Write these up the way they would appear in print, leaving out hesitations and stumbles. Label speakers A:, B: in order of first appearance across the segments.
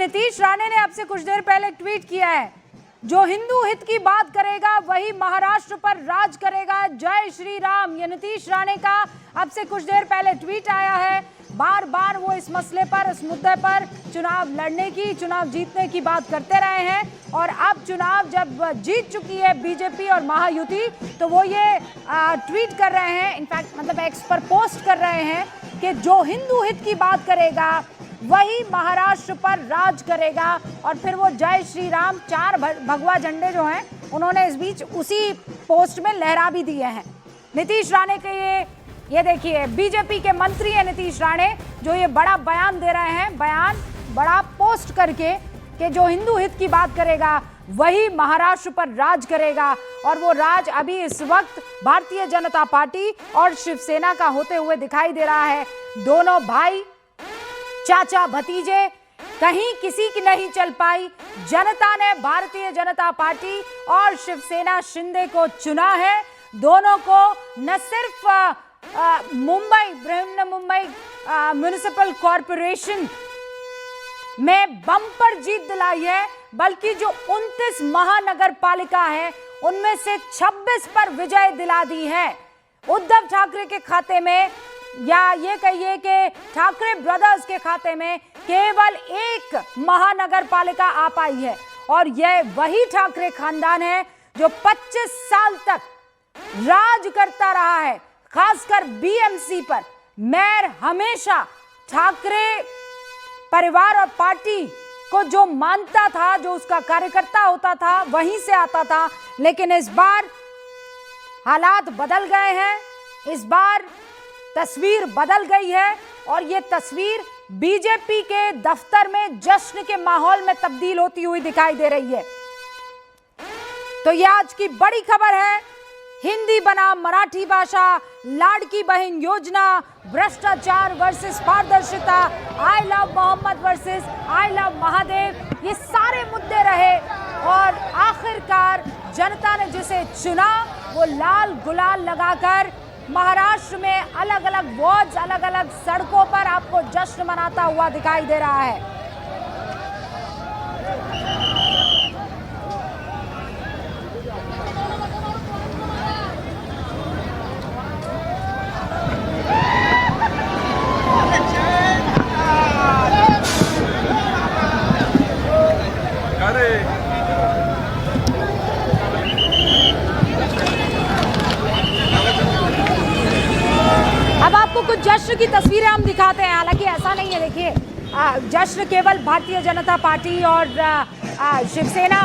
A: नीतीश राणे ने आपसे कुछ देर पहले ट्वीट किया है, जो हिंदू हित की बात करेगा वही महाराष्ट्र पर राज करेगा, जय श्री राम। ये नीतीश राणे का अब से कुछ देर पहले ट्वीट आया है। बार बार वो इस मसले पर, इस मुद्दे पर चुनाव लड़ने की, चुनाव जीतने की बात करते रहे हैं और अब चुनाव जब जीत चुकी है बीजेपी और महायुति, तो वो ये ट्वीट कर रहे हैं, इनफैक्ट मतलब एक्स पर पोस्ट कर रहे हैं कि जो हिंदू हित की बात करेगा वही महाराष्ट्र पर राज करेगा। और फिर वो जय श्री राम 4 भगवा झंडे जो हैं उन्होंने इस बीच उसी पोस्ट में लहरा भी दिए हैं। नीतीश राणे के ये देखिए, बीजेपी के मंत्री हैं नीतीश राणे, जो ये बड़ा बयान दे रहे हैं, बयान बड़ा पोस्ट करके कि जो हिंदू हित की बात करेगा वही महाराष्ट्र पर राज करेगा। और वो राज अभी इस वक्त भारतीय जनता पार्टी और शिवसेना का होते हुए दिखाई दे रहा है। दोनों भाई, चाचा भतीजे, कहीं किसी की नहीं चल पाई। जनता ने भारतीय जनता पार्टी और शिवसेना शिंदे को चुना है। दोनों को न सिर्फ मुंबई, बृहन मुंबई म्युनिसिपल कॉरपोरेशन में बम्पर जीत दिलाई है, बल्कि जो 29 महानगर पालिका है उनमें से 26 पर विजय दिला दी है। उद्धव ठाकरे के खाते में, या ये कहिए कि ठाकरे ब्रदर्स के खाते में केवल 1 महानगर पालिका आ पाई है। और यह वही ठाकरे खानदान है जो 25 साल तक राज करता रहा है, खासकर बीएमसी पर। मेयर हमेशा ठाकरे परिवार और पार्टी को जो मानता था, जो उसका कार्यकर्ता होता था, वहीं से आता था। लेकिन इस बार हालात बदल गए हैं, इस बार तस्वीर बदल गई है और ये तस्वीर बीजेपी के दफ्तर में जश्न के माहौल में तब्दील होती हुई दिखाई दे रही है। तो ये आज की बड़ी खबर है। हिंदी बनाम मराठी भाषा, लाड़की बहन योजना, भ्रष्टाचार वर्सेस पारदर्शिता, I love Mohammed versus I love Mahadev, ये सारे मुद्दे रहे और आखिरकार जनता ने जिसे चुना वो लाल गुलाल लगाकर महाराष्ट्र में अलग अलग वार्ड्स, अलग अलग सड़कों पर आपको जश्न मनाता हुआ दिखाई दे रहा है। अब आपको कुछ जश्न की तस्वीरें हम दिखाते हैं। हालांकि ऐसा नहीं है, देखिए, जश्न केवल भारतीय जनता पार्टी और शिवसेना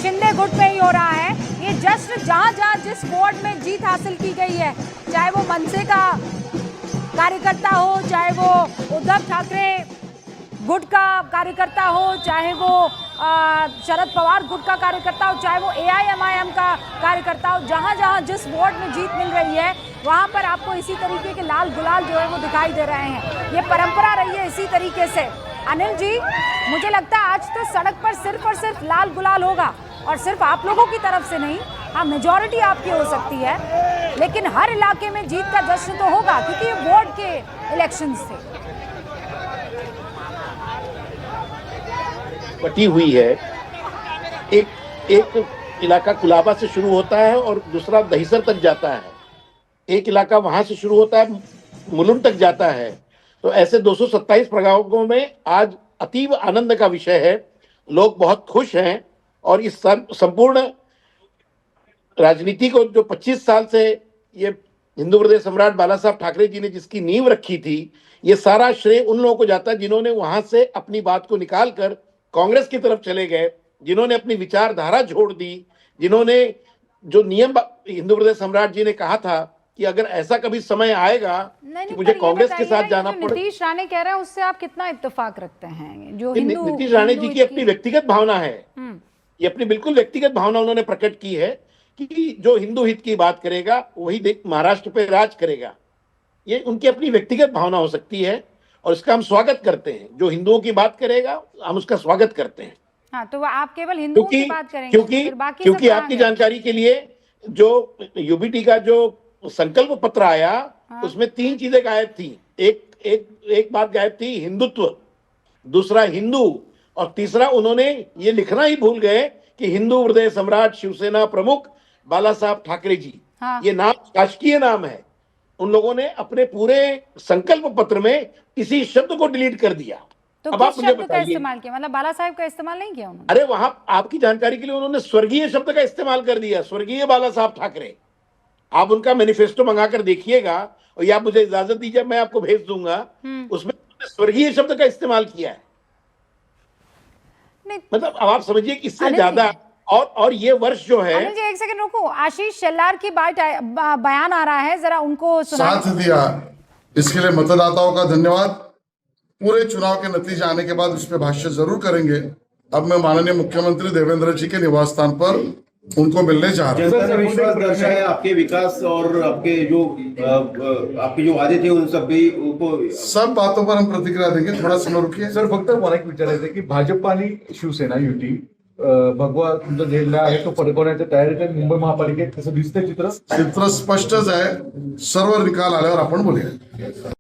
A: शिंदे गुट में ही हो रहा है। ये जश्न जहां जहां जिस वार्ड में जीत हासिल की गई है, चाहे वो मनसे का कार्यकर्ता हो, चाहे वो उद्धव ठाकरे गुट का कार्यकर्ता हो, चाहे वो शरद पवार गुट का कार्यकर्ता हो, चाहे वो एआईएमआईएम का कार्यकर्ता हो, जहां जहां जिस वार्ड में जीत मिल रही है वहां पर आपको इसी तरीके के लाल गुलाल जो है वो दिखाई दे रहे हैं। ये परंपरा रही है इसी तरीके से। अनिल जी, मुझे लगता है आज तो सड़क पर सिर्फ और सिर्फ लाल गुलाल होगा, और सिर्फ आप लोगों की तरफ से नहीं, हाँ मेजॉरिटी आपकी हो सकती है, लेकिन हर इलाके में जीत का जश्न तो होगा क्योंकि ये वार्ड के इलेक्शंस थे।
B: बटी हुई है, एक इलाका कुलाबा से शुरू होता है और दूसरा दहिसर तक जाता है, एक इलाका वहां से शुरू होता है मुलुंड तक जाता है। तो ऐसे 227 प्रभागों में आज अतीब आनंद का विषय है। लोग बहुत खुश हैं और इस संपूर्ण राजनीति को जो 25 साल से ये हिंदू हृदय सम्राट बाला साहब ठाकरे जी ने जिसकी नींव रखी थी, ये सारा श्रेय उन लोगों को जाता है जिन्होंने वहां से अपनी बात को निकाल कर कांग्रेस की तरफ चले गए, जिन्होंने अपनी विचारधारा छोड़ दी, जिन्होंने जो नियम हिंदू हृदय सम्राट जी ने कहा था कि अगर ऐसा कभी समय आएगा कि मुझे कांग्रेस के साथ जाना पड़े।
A: नीतीश राणे कह रहे हैं उससे आप कितना इत्तेफाक रखते हैं? जो
B: नीतीश राणे जी की अपनी व्यक्तिगत भावना है, ये अपनी बिल्कुल व्यक्तिगत भावना उन्होंने प्रकट की है कि जो हिंदू हित की बात करेगा वही महाराष्ट्र पे राज करेगा। ये उनकी अपनी व्यक्तिगत भावना हो सकती है और इसका हम स्वागत करते हैं। जो हिंदुओं की बात करेगा हम उसका स्वागत करते हैं।
A: हाँ, तो आप केवल हिंदुओं की बात करेंगे
B: क्योंकि आपकी जानकारी के लिए जो यूबीटी का जो संकल्प पत्र आया, उसमें 3 चीजें गायब थी। एक बात गायब थी, हिंदुत्व। दूसरा हिंदू, और तीसरा उन्होंने ये लिखना ही भूल गए कि हिंदू हृदय सम्राट शिवसेना प्रमुख बाला साहब ठाकरे जी।
A: हाँ।
B: ये नाम शासकीय नाम है। उन लोगों ने अपने पूरे संकल्प पत्र में इसी शब्द को डिलीट कर दिया।
A: तो
B: अब आप
A: किस
B: मुझे
A: शब्द का
B: बताइए।
A: इस्तेमाल किया, मतलब बाला साहब का इस्तेमाल नहीं किया उन्होंने?
B: अरे वहां आपकी जानकारी के लिए उन्होंने स्वर्गीय शब्द का इस्तेमाल कर दिया, स्वर्गीय बाला साहब ठाकरे। आप उनका मैनिफेस्टो मंगाकर देखिएगा, और या मुझे इजाजत दीजिए मैं आपको भेज दूंगा, उसमें स्वर्गीय शब्द का इस्तेमाल किया है।
A: नहीं,
B: मतलब अब आप समझिए कि इससे
A: अनिल
B: ज्यादा,
A: जी।
B: और ये वर्ष जो है,
A: अनिल जी एक सेकंड रुको, आशीष शेलार की बयान आ रहा है, जरा उनको सुना।
C: साथ दिया इसके लिए मतदाताओं का धन्यवाद। पूरे चुनाव के नतीजे आने के बाद उस पर भाष्य जरूर करेंगे। अब मैं माननीय मुख्यमंत्री देवेंद्र जी के निवास स्थान पर उनको मिलने जा रहा हूं।
D: जनता ने विश्वास दर्शाया है आपके विकास और आपके जो वादे थे उन सब भी
C: सब बातों पर हम प्रतिक्रिया देंगे, थोड़ा समय रुकिए।
E: सर फक्त मला एक विचारायचं की भाजप आणि शिवसेना युती भगवा तुमचा झेंडा आहे तो फडकवण्याच्या तयारीत आहे मुंबई महापालिकेत, कसं दिसतंय चित्र?
C: चित्र स्पष्टच आहे, सर्व निकाल आल्यावर आपण बोलूया।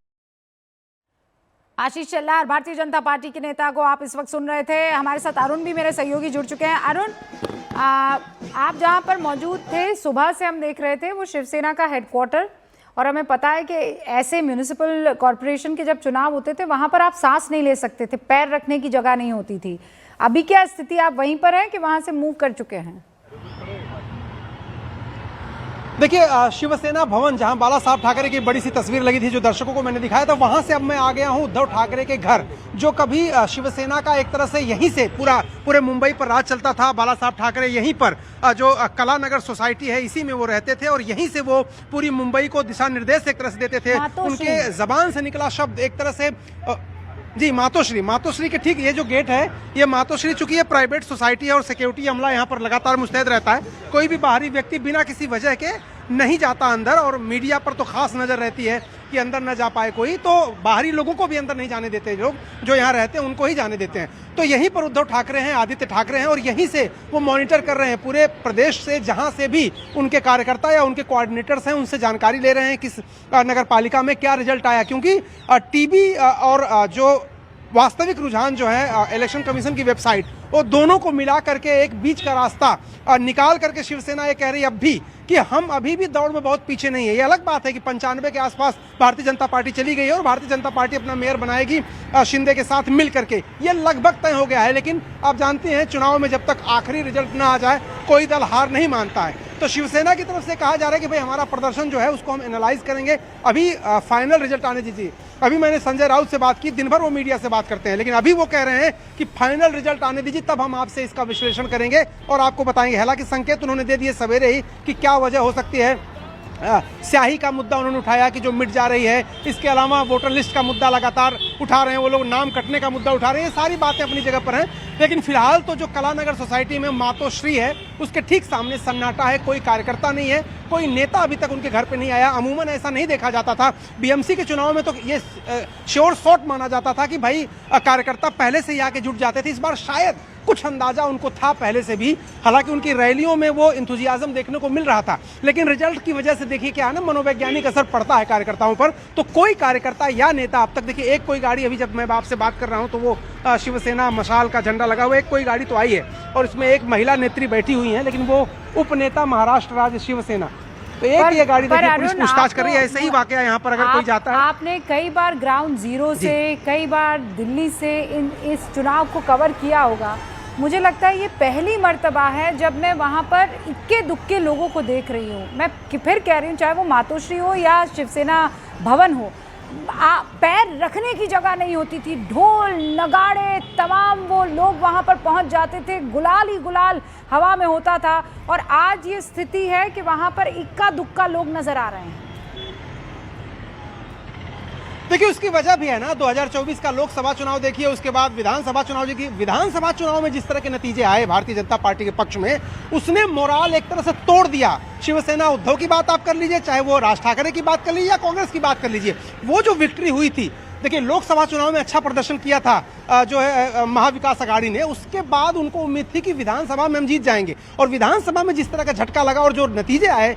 A: आशीष शेलार भारतीय जनता पार्टी के नेता को आप इस वक्त सुन रहे थे। हमारे साथ अरुण भी मेरे सहयोगी जुड़ चुके हैं। अरुण, आप जहां पर मौजूद थे, सुबह से हम देख रहे थे वो शिवसेना का हेडक्वार्टर, और हमें पता है कि ऐसे म्यूनिसिपल कॉरपोरेशन के जब चुनाव होते थे वहां पर आप सांस नहीं ले सकते थे, पैर रखने की जगह नहीं होती थी। अभी क्या स्थिति, आप वहीं पर हैं कि वहां से मूव कर चुके हैं?
F: देखिए, शिवसेना भवन जहां बाला साहब ठाकरे की बड़ी सी तस्वीर लगी थी जो दर्शकों को मैंने दिखाया था, वहां से अब मैं आ गया हूं उद्धव ठाकरे के घर, जो कभी शिवसेना का एक तरह से यहीं से पूरे मुंबई पर राज चलता था। बाला साहब ठाकरे यहीं पर जो कलानगर सोसाइटी है इसी में वो रहते थे, और यहीं से वो पूरी मुंबई को दिशा निर्देश एक तरह से देते थे। उनके जबान से निकला शब्द एक तरह से जी मातोश्री के ठीक ये जो गेट है ये मातोश्री, चूंकि ये प्राइवेट सोसाइटी है और सिक्योरिटी अमला यहाँ पर लगातार मुस्तैद रहता है, कोई भी बाहरी व्यक्ति बिना किसी वजह के नहीं जाता अंदर, और मीडिया पर तो खास नजर रहती है कि अंदर न जा पाए कोई, तो बाहरी लोगों को भी अंदर नहीं जाने देते, लोग जो यहाँ रहते हैं उनको ही जाने देते हैं। तो यहीं पर उद्धव ठाकरे हैं, आदित्य ठाकरे हैं, और यहीं से वो मॉनिटर कर रहे हैं पूरे प्रदेश से, जहां से भी उनके कार्यकर्ता या उनके कोऑर्डिनेटर्स हैं उनसे जानकारी ले रहे हैं किस नगर पालिका में क्या रिजल्ट आया, क्योंकि टीवी और जो वास्तविक रुझान जो है इलेक्शन कमीशन की वेबसाइट, वो दोनों को मिला करके एक बीच का रास्ता निकाल करके शिवसेना ये कह रही है अब भी कि हम अभी भी दौड़ में बहुत पीछे नहीं है। ये अलग बात है कि 95 के आसपास भारतीय जनता पार्टी चली गई है और भारतीय जनता पार्टी अपना मेयर बनाएगी शिंदे के साथ मिल करके, ये लगभग तय हो गया है। लेकिन आप जानते हैं चुनाव में जब तक आखिरी रिजल्ट ना आ जाए कोई दल हार नहीं मानता है। तो शिवसेना की तरफ से कहा जा रहा है कि भाई हमारा प्रदर्शन जो है उसको हम एनालाइज करेंगे, अभी फाइनल रिजल्ट आने दीजिए। अभी मैंने संजय राउत से बात की, दिन भर वो मीडिया से बात करते हैं, लेकिन अभी वो कह रहे हैं कि फाइनल रिजल्ट आने दीजिए तब हम आपसे इसका विश्लेषण करेंगे और आपको बताएंगे। हालांकि संकेत उन्होंने दे दिए सवेरे ही कि क्या वजह हो सकती है। स्याही का मुद्दा उन्होंने उठाया कि जो मिट जा रही है, इसके अलावा वोटर लिस्ट का मुद्दा लगातार उठा रहे हैं वो लोग, नाम कटने का मुद्दा उठा रहे हैं, ये सारी बातें अपनी जगह पर हैं। लेकिन फिलहाल तो जो कलानगर सोसाइटी में मातोश्री है उसके ठीक सामने सन्नाटा है, कोई कार्यकर्ता नहीं है, कोई नेता अभी तक उनके घर पे नहीं आया। अमूमन ऐसा नहीं देखा जाता था, बीएमसी के चुनाव में तो ये श्योर शॉट माना जाता था कि भाई कार्यकर्ता पहले से ही आके जुट जाते थे। इस बार शायद कुछ अंदाजा उनको था पहले से भी, हालांकि उनकी रैलियों में वो इंथुजियाज्म देखने को मिल रहा था, लेकिन रिजल्ट की वजह से देखिए क्या है ना, मनोवैज्ञानिक असर पड़ता है कार्यकर्ताओं पर। तो कोई कार्यकर्ता या नेता अब तक, देखिए एक कोई गाड़ी, अभी जब मैं आपसे बात कर रहा हूं तो वो शिवसेना मशाल का झंडा लगा हुआ, एक कोई गाड़ी तो आई है और इसमें एक महिला नेत्री बैठी हुई है, लेकिन वो उपनेता महाराष्ट्र राज्य शिवसेना, तो एक ये गाड़ी देखिए पुलिस पूछताछ कर रही है। ऐसे ही वाकया यहाँ पर अगर कोई जाता है।
A: आपने कई बार ग्राउंड जीरो से, कई बार दिल्ली से इस चुनाव को कवर किया होगा, मुझे लगता है ये पहली मर्तबा है जब मैं वहाँ पर इक्के दुक्के लोगों को देख रही हूँ। मैं फिर कह रही हूँ, चाहे वो मातोश्री हो या शिवसेना भवन हो, पैर रखने की जगह नहीं होती थी, ढोल नगाड़े तमाम वो लोग वहाँ पर पहुँच जाते थे, गुलाल ही गुलाल हवा में होता था। और आज ये स्थिति है कि वहाँ पर इक्का दुक्का लोग नजर आ रहे हैं।
F: देखिए उसकी वजह भी है ना, 2024 का लोकसभा चुनाव देखिए, उसके बाद विधानसभा चुनाव देखिए। विधानसभा चुनाव में जिस तरह के नतीजे आए भारतीय जनता पार्टी के पक्ष में, उसने मोराल एक तरह से तोड़ दिया। शिवसेना उद्धव की बात आप कर लीजिए, चाहे वो राज ठाकरे की बात कर लीजिए या कांग्रेस की बात कर लीजिए, वो जो विक्ट्री हुई थी, देखिए लोकसभा चुनाव में अच्छा प्रदर्शन किया था जो है महाविकास अघाड़ी ने, उसके बाद उनको उम्मीद थी कि विधानसभा में हम जीत जाएंगे, और विधानसभा में जिस तरह का झटका लगा और जो नतीजे आए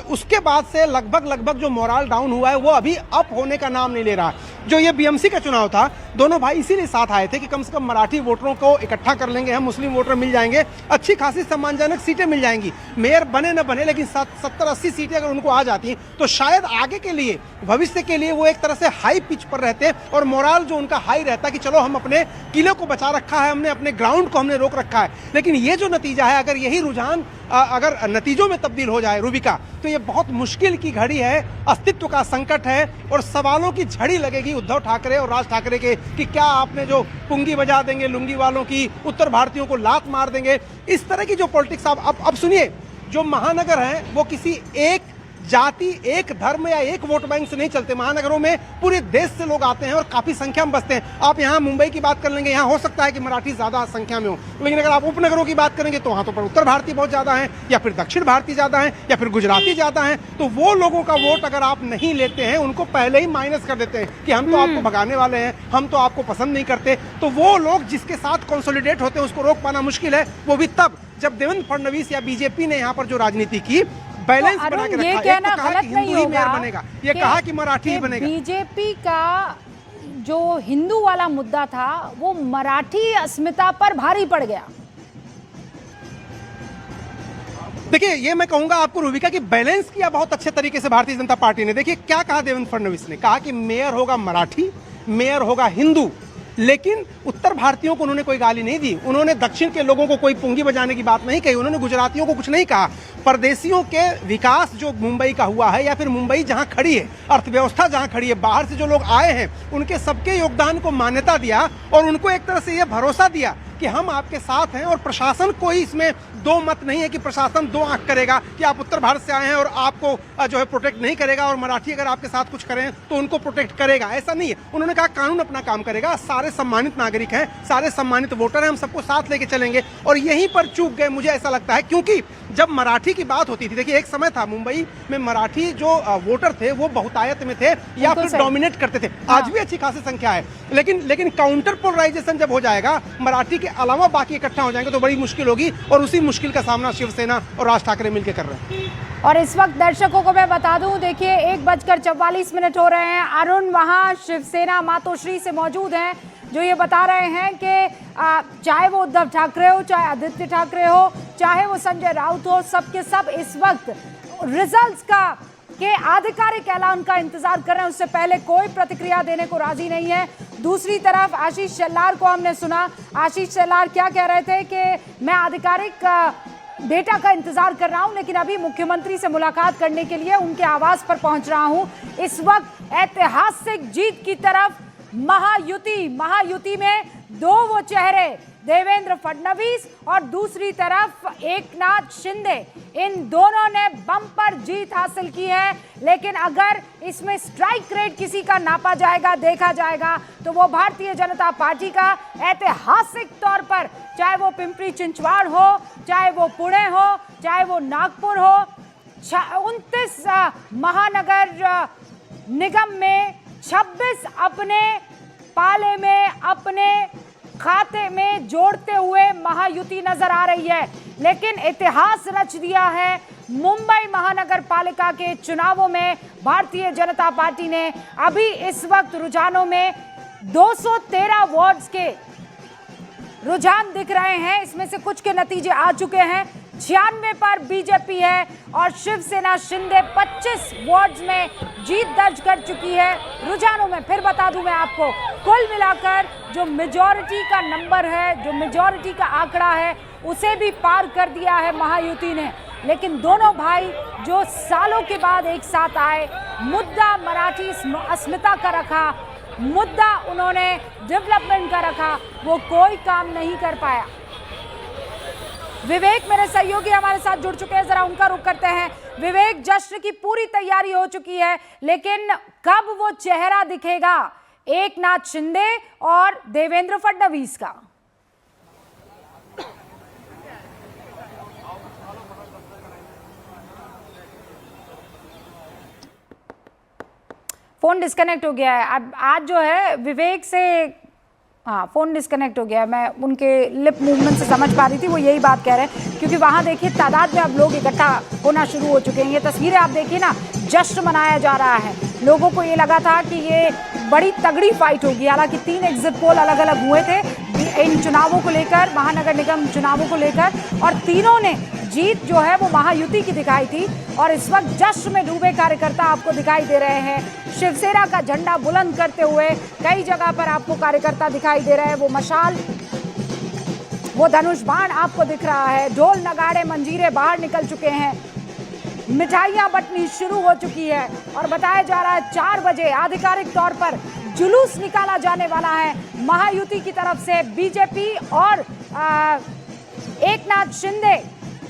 F: उसके बाद से लगभग जो मोराल डाउन हुआ है वो अभी अप होने का नाम नहीं ले रहा। जो ये बीएमसी का चुनाव था, दोनों भाई इसीलिए साथ आए थे कि कम से कम मराठी वोटरों को इकट्ठा कर लेंगे, हम मुस्लिम वोटर मिल जाएंगे, अच्छी खासी सम्मानजनक सीटें मिल जाएंगी। मेयर बने न बने, लेकिन 70-80 सीटें अगर उनको आ जाती तो शायद आगे के लिए, भविष्य के लिए वो एक तरह से हाई पिच पर रहते और मोराल जो उनका हाई रहता कि चलो हम अपने किले को बचा रखा है, हमने अपने ग्राउंड को हमने रोक रखा है। लेकिन ये जो नतीजा है, अगर यही रुझान अगर नतीजों में तब्दील हो जाए रूबिका, तो ये बहुत मुश्किल की घड़ी है, अस्तित्व का संकट है और सवालों की झड़ी लगेगी उद्धव ठाकरे और राज ठाकरे के कि क्या आपने जो पुंगी बजा देंगे लुंगी वालों की, उत्तर भारतीयों को लात मार देंगे, इस तरह की जो पॉलिटिक्स। अब सुनिए, जो महानगर हैं वो किसी एक जाति, एक धर्म या एक वोट बैंक से नहीं चलते। महानगरों में पूरे देश से लोग आते हैं और काफी संख्या में बसते हैं। आप यहाँ मुंबई की बात कर लेंगे, यहाँ हो सकता है कि मराठी ज्यादा संख्या में हो, लेकिन अगर आप उपनगरों की बात करेंगे तो वहाँ तो पर उत्तर भारतीय बहुत ज्यादा हैं, या फिर दक्षिण भारतीय ज्यादा हैं, या फिर गुजराती ज्यादा हैं। तो वो लोगों का वोट अगर आप नहीं लेते हैं, उनको पहले ही माइनस कर देते हैं कि हम तो आपको भगाने वाले हैं, हम तो आपको पसंद नहीं करते। तो वो लोग जिसके साथ कंसोलिडेट होते हैं उसको रोक पाना मुश्किल है, वो भी तब जब देवेंद्र फडणवीस या बीजेपी ने यहाँ पर जो राजनीति की बैलेंस
A: तो
F: बना के रखा।
A: ये कहना गलत नहीं होगा
F: बनेगा, ये कहा कि मराठी ही बनेगा।
A: बीजेपी का जो हिंदू वाला मुद्दा था वो मराठी अस्मिता पर भारी पड़ गया।
F: देखिए, ये मैं कहूंगा आपको रूबिका की बैलेंस किया बहुत अच्छे तरीके से भारतीय जनता पार्टी ने। देखिए क्या कहा देवेंद्र फडणवीस ने, कहा कि मेयर होगा मराठी, मेयर होगा हिंदू, लेकिन उत्तर भारतीयों को उन्होंने कोई गाली नहीं दी, उन्होंने दक्षिण के लोगों को कोई पुंगी बजाने की बात नहीं कही, उन्होंने गुजरातियों को कुछ नहीं कहा। परदेशियों के विकास जो मुंबई का हुआ है, या फिर मुंबई जहां खड़ी है, अर्थव्यवस्था जहां खड़ी है, बाहर से जो लोग आए हैं उनके सबके योगदान को मान्यता दिया और उनको एक तरह से यह भरोसा दिया कि हम आपके साथ हैं। और प्रशासन कोई इसमें दो मत नहीं है कि प्रशासन दो आंख करेगा कि आप उत्तर भारत से आए हैं और आपको जो है प्रोटेक्ट नहीं करेगा, और मराठी अगर आपके साथ कुछ करें तो उनको प्रोटेक्ट करेगा, ऐसा नहीं है। उन्होंने कहा कानून अपना काम करेगा, सारे सम्मानित नागरिक हैं, सारे सम्मानित वोटर हैं, हम सबको साथ लेके चलेंगे। और यहीं पर चूक गए मुझे ऐसा लगता है, क्योंकि जब मराठी की बात होती थी, देखिए एक समय था मुंबई में मराठी जो वोटर थे वो बहुतायत में थे या फिर डोमिनेट करते थे, आज भी अच्छी खासी संख्या है, लेकिन काउंटर पोलराइजेशन जब हो जाएगा, मराठी के अलावा बाकी इकट्ठा हो जाएंगे तो बड़ी मुश्किल होगी, और उसी मुश्किल का सामना शिवसेना और राज ठाकरे मिलकर कर रहे हैं।
A: और इस वक्त दर्शकों को मैं बता दूं, देखिए 1:44 हो रहे हैं। अरुण वहां शिवसेना मातोश्री से मौजूद हैं, जो ये बता रहे हैं कि चाहे वो उद्धव ठाकरे हो, चाहे आदित्य ठाकरे हो, चाहे वो संजय राउत हो, सबके सब इस वक्त रिजल्ट्स के आधिकारिक ऐलान का इंतजार कर रहे हैं। उससे पहले कोई प्रतिक्रिया देने को राजी नहीं है। दूसरी तरफ आशीष शेलार को हमने सुना, आशीष शेलार क्या कह रहे थे कि मैं आधिकारिक डेटा का इंतजार कर रहा हूं, लेकिन अभी मुख्यमंत्री से मुलाकात करने के लिए उनके आवास पर पहुंच रहा हूं। इस वक्त ऐतिहासिक जीत की तरफ महायुति में दो वो चेहरे, देवेंद्र फडणवीस और दूसरी तरफ एकनाथ शिंदे, इन दोनों ने बम्पर जीत हासिल की है। लेकिन अगर इसमें स्ट्राइक रेट किसी का नापा जाएगा, देखा जाएगा, तो वो भारतीय जनता पार्टी का ऐतिहासिक तौर पर, चाहे वो पिंपरी चिंचवाड़ हो, चाहे वो पुणे हो, चाहे वो नागपुर हो, 29 महानगर निगम में 26 अपने पाले में, अपने खाते में जोड़ते हुए महायुति नजर आ रही है। लेकिन इतिहास रच दिया है मुंबई महानगर पालिका के चुनावों में भारतीय जनता पार्टी ने। अभी इस वक्त रुझानों में 213 वार्ड्स के रुझान दिख रहे हैं, इसमें से कुछ के नतीजे आ चुके हैं। 96 पर बीजेपी है और शिवसेना शिंदे 25 वार्ड्स में जीत दर्ज कर चुकी है। रुझानों में फिर बता दूं मैं आपको, कुल मिलाकर जो मेजॉरिटी का नंबर है, जो मेजॉरिटी का आंकड़ा है, उसे भी पार कर दिया है महायुति ने। लेकिन दोनों भाई जो सालों के बाद एक साथ आए, मुद्दा मराठी अस्मिता का रखा, मुद्दा उन्होंने डेवलपमेंट का रखा, वो कोई काम नहीं कर पाया। विवेक मेरे सहयोगी हमारे साथ जुड़ चुके हैं, जरा उनका रुख करते हैं। विवेक, जश्न की पूरी तैयारी हो चुकी है, लेकिन कब वो चेहरा दिखेगा एकनाथ शिंदे और देवेंद्र फडणवीस का? फोन डिस्कनेक्ट हो गया है। अब आज जो है विवेक से, हाँ फोन डिस्कनेक्ट हो गया। मैं उनके लिप मूवमेंट से समझ पा रही थी, वो यही बात कह रहे हैं, क्योंकि वहाँ देखिए तादाद में अब लोग इकट्ठा होना शुरू हो चुके हैं। ये तस्वीरें आप देखिए ना, जश्न मनाया जा रहा है। लोगों को ये लगा था कि ये बड़ी तगड़ी फाइट होगी। हालांकि 3 एग्जिट पोल अलग अलग हुए थे इन चुनावों को लेकर, महानगर निगम चुनावों को लेकर, और तीनों ने जीत जो है वो महायुति की दिखाई थी। और इस वक्त जश्न में डूबे कार्यकर्ता आपको दिखाई दे रहे हैं। शिवसेना का झंडा बुलंद करते हुए कई जगह पर आपको कार्यकर्ता दिखाई दे रहे हैं। वो मशाल, वो धनुष बाण आपको दिख रहा है। ढोल नगाड़े मंजीरे बाहर निकल चुके हैं, मिठाइयां बंटनी शुरू हो चुकी है और बताया जा रहा है 4 बजे आधिकारिक तौर पर जुलूस निकाला जाने वाला है महायुति की तरफ से। बीजेपी और एकनाथ शिंदे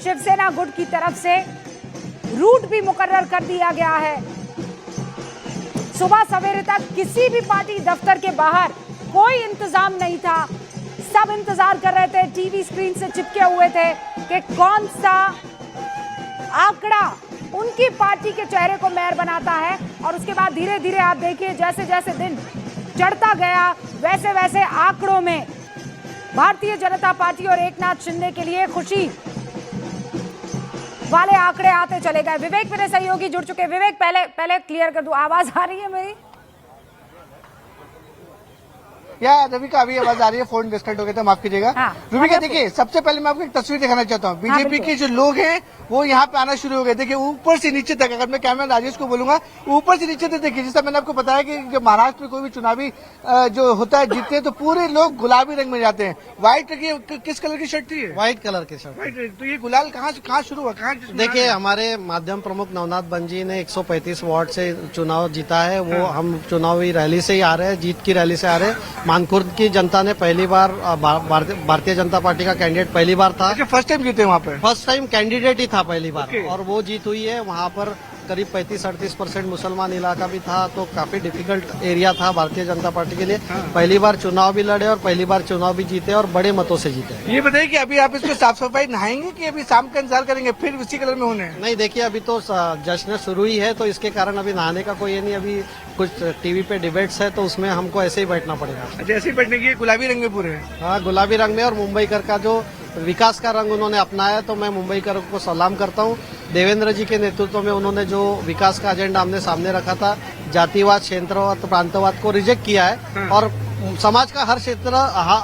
A: शिवसेना गुट की तरफ से रूट भी मुकर्रर कर दिया गया है। सुबह सवेरे तक किसी भी पार्टी दफ्तर के बाहर कोई इंतजाम नहीं था। सब इंतजार कर रहे थे, टीवी स्क्रीन से चिपके हुए थे कि कौन सा आंकड़ा उनकी पार्टी के चेहरे को मेयर बनाता है। और उसके बाद धीरे धीरे आप देखिए जैसे जैसे दिन चढ़ता गया वैसे वैसे आंकड़ों में भारतीय जनता पार्टी और एकनाथ शिंदे के लिए खुशी वाले आंकड़े आते चले गए। विवेक मेरे सहयोगी जुड़ चुके। विवेक पहले क्लियर कर दूं, आवाज आ रही है मेरी?
G: या रवि का अभी आवाज आ रही है, फोन डिस्कनेक्ट हो गया था, माफ कीजिएगा।
A: हाँ,
G: रवि का देखिए, सबसे पहले मैं आपको एक तस्वीर दिखाना चाहता हूँ। बीजेपी के जो लोग हैं वो यहाँ पे आना शुरू हो गए। देखिए ऊपर से नीचे तक, अगर मैं कैमरा राजेश को बोलूंगा ऊपर से नीचे तक देखिए, जैसा मैंने आपको बताया कि जब महाराष्ट्र में कोई भी चुनावी जो होता है जीतते हैं तो पूरे लोग गुलाबी रंग में जाते हैं। व्हाइट किस कलर की शर्ट थी?
H: व्हाइट कलर की शर्ट।
G: व्हाइट। तो ये गुलाल कहाँ शुरू हुआ, कहाँ?
H: देखिए हमारे माध्यम प्रमुख नवनाथ बंजी ने 135 वार्ड से चुनाव जीता है। वो हम चुनावी रैली से ही आ रहे हैं, जीत की रैली से आ रहे हैं। मानखुर्द की जनता ने पहली बार भारतीय जनता पार्टी का कैंडिडेट पहली बार था।
G: फर्स्ट टाइम जीते वहाँ पे?
H: फर्स्ट टाइम कैंडिडेट ही था पहली बार, और वो जीत हुई है। वहाँ पर करीब 35-38% मुसलमान इलाका भी था, तो काफी डिफिकल्ट एरिया था भारतीय जनता पार्टी के लिए। पहली बार चुनाव भी लड़े और पहली बार चुनाव भी जीते और बड़े मतों से जीते।
G: ये बताइए कि अभी आप इसमें साफ सफाई नहाएंगे कि अभी शाम का इंतजार करेंगे फिर उसी कलर में होने?
H: नहीं, देखिए अभी तो जश्न शुरू ही है, तो इसके कारण अभी नहाने का कोई नहीं। अभी कुछ टीवी पे डिबेट्स है तो उसमें हमको ऐसे ही बैठना पड़ेगा।
G: जैसे ही बैठने की गुलाबी रंग में पूरे?
H: हाँ, गुलाबी रंग में। और मुंबईकर का जो विकास का रंग उन्होंने अपनाया, तो मैं मुंबईकर को सलाम करता हूँ। देवेंद्र जी के नेतृत्व में उन्होंने जो विकास का एजेंडा हमने सामने रखा था, जातिवाद, क्षेत्रवाद, प्रांतवाद को रिजेक्ट किया है। और समाज का हर क्षेत्र,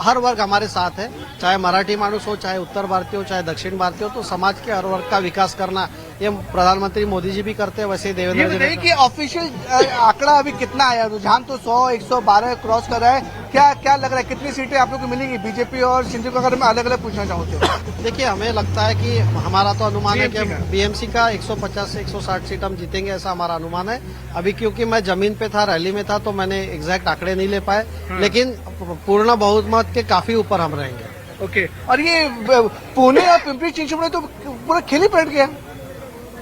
H: हर वर्ग हमारे साथ है, चाहे मराठी मानुस हो, चाहे उत्तर भारतीय हो, चाहे दक्षिण भारतीय हो। तो समाज के हर वर्ग का विकास करना ये प्रधानमंत्री मोदी जी भी करते हैं, वैसे देवेंद्र जी
G: बताइए कि ऑफिशियल आंकड़ा अभी कितना आया? रुझान तो 100-112 क्रॉस कर रहा है। क्या लग रहा है, कितनी सीटें आप लोग को मिलेंगी बीजेपी और शिंदे को? अगर मैं अलग अलग पूछना चाहूँ तो
H: देखिए, हमें लगता है कि हमारा तो अनुमान है कि बीएमसी का 150 से 160 सीट हम जीतेंगे, ऐसा हमारा अनुमान है। अभी क्योंकि मैं जमीन पे था, रैली में था, तो मैंने एग्जैक्ट आंकड़े नहीं ले पाए, लेकिन पूर्ण बहुमत के काफी ऊपर हम रहेंगे।
G: ओके। और ये पुणे और पिंपरी चिंचवड तो पूरा खेल ही पलट गया।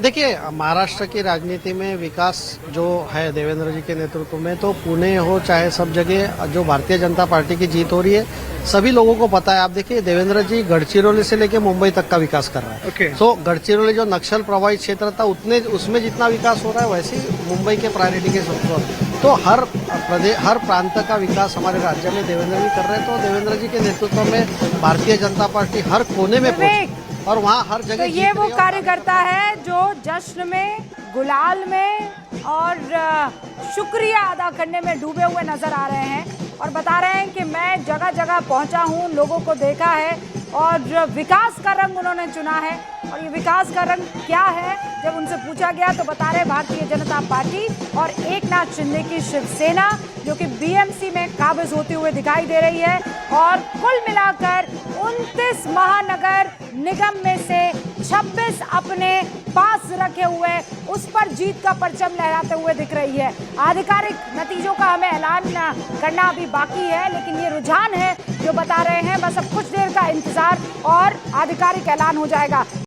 H: देखिए, महाराष्ट्र की राजनीति में विकास जो है देवेंद्र जी के नेतृत्व में, तो पुणे हो चाहे सब जगह जो भारतीय जनता पार्टी की जीत हो रही है, सभी लोगों को पता है। आप देखिए, देवेंद्र जी गढ़चिरौली से लेकर मुंबई तक का विकास कर रहा है।
G: Okay.
H: गढ़चिरौली जो नक्सल प्रभावित क्षेत्र था, उसमें जितना विकास हो रहा है, वैसे ही मुंबई के प्रायोरिटी के तो हर प्रांत का विकास हमारे राज्य में देवेंद्र जी कर रहे हैं। तो देवेंद्र जी के नेतृत्व में भारतीय जनता पार्टी हर कोने में पहुंची और वहाँ हर जगह।
A: तो ये वो कार्यकर्ता है जो जश्न में, गुलाल में और शुक्रिया अदा करने में डूबे हुए नजर आ रहे हैं और बता रहे हैं कि मैं जगह जगह पहुंचा हूं, लोगों को देखा है और विकास का रंग उन्होंने चुना है। और ये विकास का रंग क्या है, जब उनसे पूछा गया तो बता रहे भारतीय जनता पार्टी और एकनाथ शिंदे की शिवसेना, जो कि बीएमसी में काबिज होते हुए दिखाई दे रही है। और कुल मिलाकर 29 महानगर निगम में से 26 अपने पास रखे हुए उस पर जीत का परचम लहराते हुए दिख रही है। आधिकारिक नतीजों का हमें ऐलान करना अभी बाकी है, लेकिन ये रुझान है जो बता रहे हैं। बस अब कुछ देर का इंतजार और आधिकारिक ऐलान हो जाएगा।